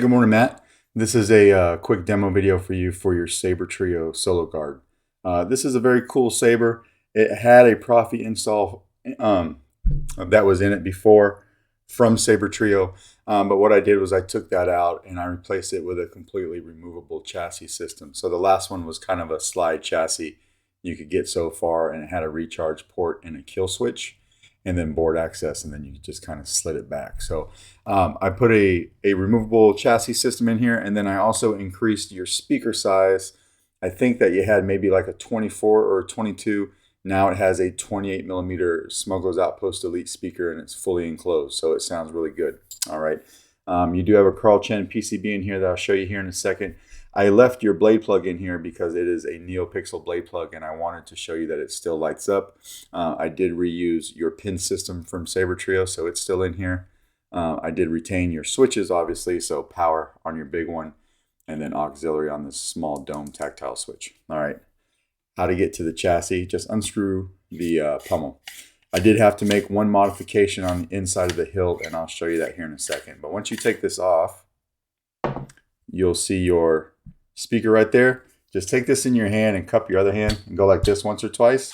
Good morning, Matt. This is a quick demo video for you for your Sabertrio Sologaard. This is a very cool saber. It had a Proffie install that was in it before from Sabertrio, but what I did was I took that out and I replaced it with a completely removable chassis system. So the last one was kind of a slide chassis you could get so far, and it had a recharge port and a kill switch, and then board access, and then you just kind of slid it back. So I put a removable chassis system in here, and then I also increased your speaker size. I think that you had maybe like a 24 or a 22. Now it has a 28 millimeter Smuggler's Outpost Elite speaker, and it's fully enclosed, so it sounds really good. All right. You do have a Carl Chen PCB in here that I'll show you here in a second. I left your blade plug in here because it is a Neopixel blade plug, and I wanted to show you that it still lights up. I did reuse your pin system from Sabertrio, so it's still in here. I did retain your switches, obviously, so power on your big one, and then auxiliary on this small dome tactile switch. All right, how to get to the chassis: just unscrew the pommel. I did have to make one modification on the inside of the hilt, and I'll show you that here in a second. But once you take this off, you'll see your speaker right there. Just take this in your hand and cup your other hand and go like this once or twice,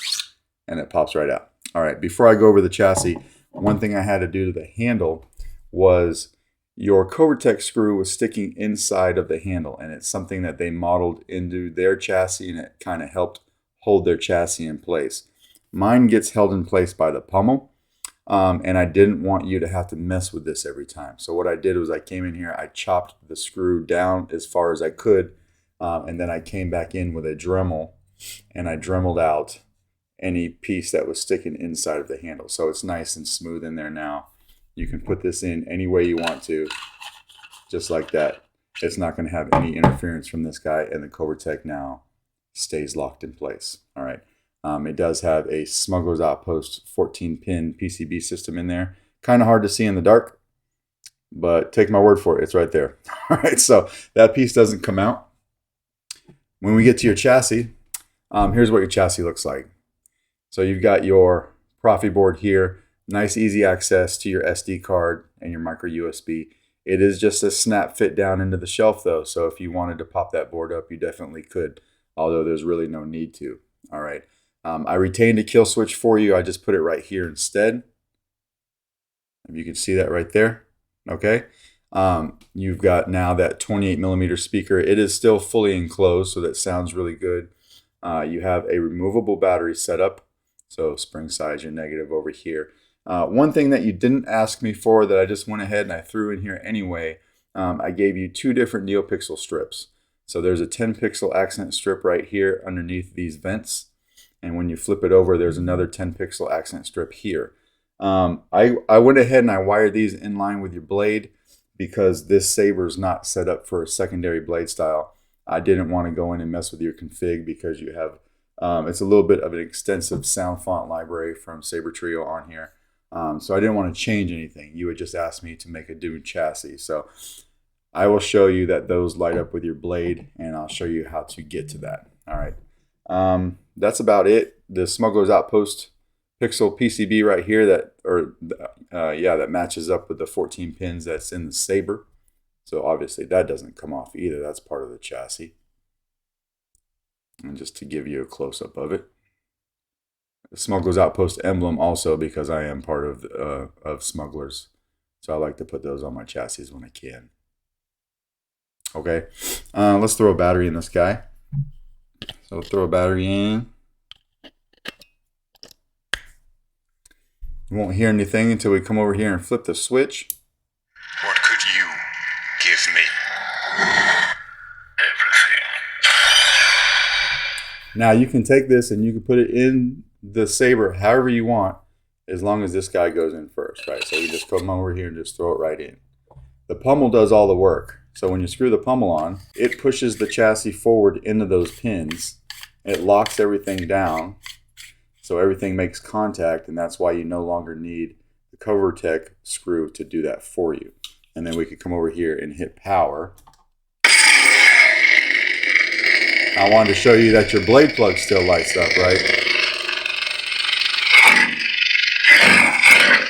and it pops right out. All right, before I go over the chassis, one thing I had to do to the handle was your Covertech screw was sticking inside of the handle, and it's something that they modeled into their chassis, and it kind of helped hold their chassis in place. Mine gets held in place by the pommel, and I didn't want you to have to mess with this every time. So what I did was I came in here, I chopped the screw down as far as I could, and then I came back in with a Dremel, and I Dremeled out any piece that was sticking inside of the handle. So it's nice and smooth in there now. You can put this in any way you want to, just like that. It's not going to have any interference from this guy, and the Covertech now stays locked in place. All right. It does have a Smuggler's Outpost 14-pin PCB system in there. Kind of hard to see in the dark, but take my word for it, it's right there. All right, so that piece doesn't come out. When we get to your chassis, here's what your chassis looks like. So you've got your Proffie board here, nice easy access to your SD card and your micro USB. It is just a snap fit down into the shelf though, so if you wanted to pop that board up, you definitely could, although there's really no need to. All right. I retained a kill switch for you. I just put it right here instead. If you can see that right there. Okay. You've got now that 28 millimeter speaker. It is still fully enclosed, so that sounds really good. You have a removable battery setup. So spring size, your negative over here. One thing that you didn't ask me for that I just went ahead and I threw in here anyway, I gave you two different Neopixel strips. So there's a 10 pixel accent strip right here underneath these vents. And when you flip it over, there's another 10 pixel accent strip here. I went ahead and I wired these in line with your blade because this saber is not set up for a secondary blade style. I didn't want to go in and mess with your config because you have, it's a little bit of an extensive sound font library from Sabertrio on here. So I didn't want to change anything. You had just asked me to make a new chassis. So I will show you that those light up with your blade, and I'll show you how to get to that. All right. That's about it. The Smuggler's Outpost Pixel PCB right here that matches up with the 14 pins that's in the Saber. So obviously that doesn't come off either. That's part of the chassis. And just to give you a close-up of it. The Smuggler's Outpost emblem also, because I am part of Smugglers. So I like to put those on my chassis when I can. Okay, let's throw a battery in this guy. So throw a battery in. You won't hear anything until we come over here and flip the switch. What could you give me? Everything. Now you can take this and you can put it in the Saber however you want, as long as this guy goes in first, right? So we just come over here and just throw it right in. The pommel does all the work. So when you screw the pommel on, it pushes the chassis forward into those pins. It locks everything down, so everything makes contact, and that's why you no longer need the Covertech screw to do that for you. And then we could come over here and hit power. I wanted to show you that your blade plug still lights up, right?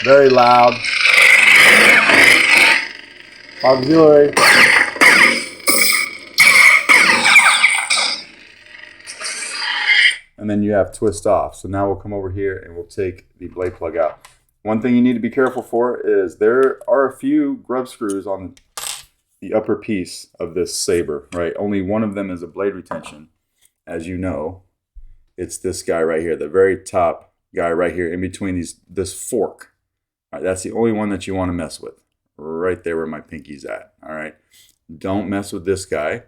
Very loud. Auxiliary. and then you have twist off. So now we'll come over here and we'll take the blade plug out. One thing you need to be careful for is there are a few grub screws on the upper piece of this saber, right? Only one of them is a blade retention. As you know, it's this guy right here, the very top guy right here in between this fork. All right, that's the only one that you want to mess with, right there where my pinky's at. All right, don't mess with this guy.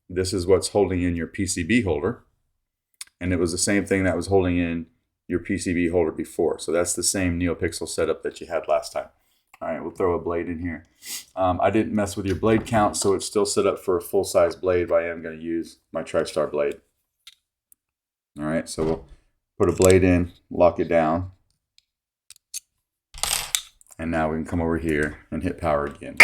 This is what's holding in your PCB holder, and it was the same thing that was holding in your PCB holder before. So that's the same Neopixel setup that you had last time. All right, we'll throw a blade in here. I didn't mess with your blade count, so it's still set up for a full-size blade, but I am going to use my TriStar blade. All right, so we'll put a blade in, lock it down, and now we can come over here and hit power again.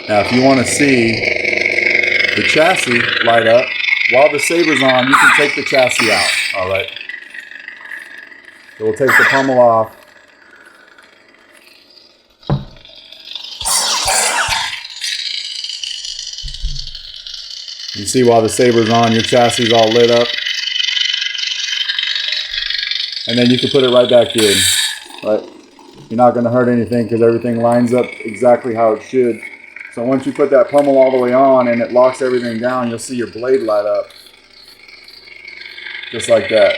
Now, if you want to see the chassis light up, while the saber's on, you can take the chassis out, all right? So we'll take the pommel off. You see while the saber's on, your chassis is all lit up. And then you can put it right back in, right? You're not going to hurt anything because everything lines up exactly how it should. So once you put that pommel all the way on and it locks everything down, you'll see your blade light up. Just like that.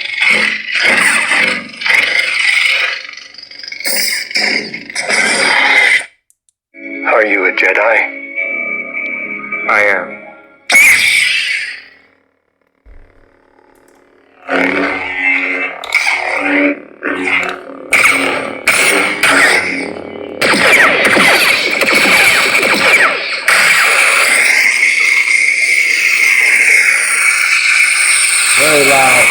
Are you a Jedi? I am. Very loud.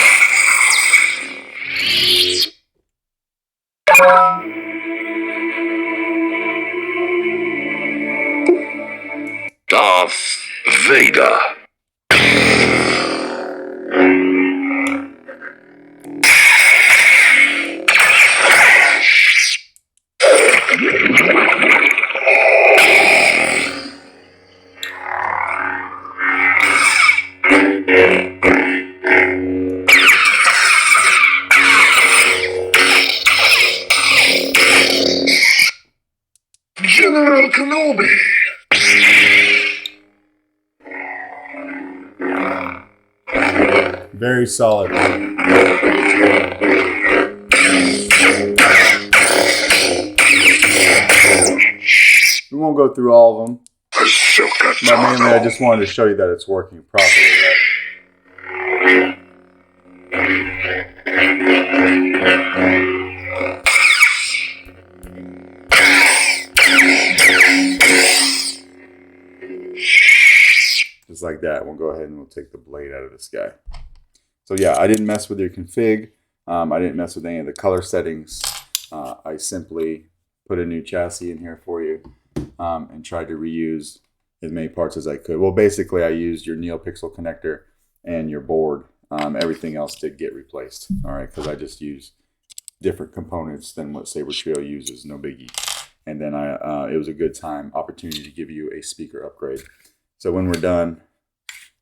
Darth Vader. General Kenobi. Very solid. We won't go through all of them, but mainly I just wanted to show you that it's working properly. Right? Just like that. We'll go ahead and we'll take the blade out of this guy. So yeah, I didn't mess with your config. I didn't mess with any of the color settings. I simply put a new chassis in here for you and tried to reuse as many parts as I could. Well, basically I used your Neopixel connector and your board. Everything else did get replaced, all right, because I just use different components than what Sabertrio uses, no biggie. And then it was a good opportunity to give you a speaker upgrade. So when we're done,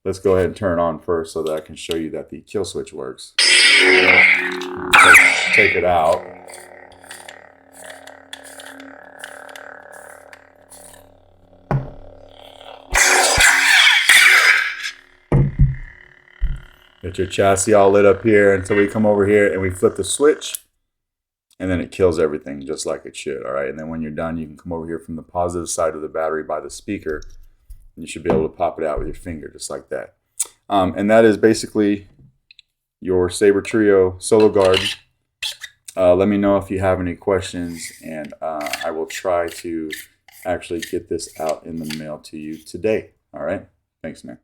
let's go ahead and turn it on first so that I can show you that the kill switch works. Take it out. Get your chassis all lit up here until we come over here and we flip the switch, and then it kills everything just like it should, all right? And then when you're done, you can come over here from the positive side of the battery by the speaker, and you should be able to pop it out with your finger just like that. And that is basically your Sabertrio Sologaard. Let me know if you have any questions, and I will try to actually get this out in the mail to you today, all right? Thanks, man.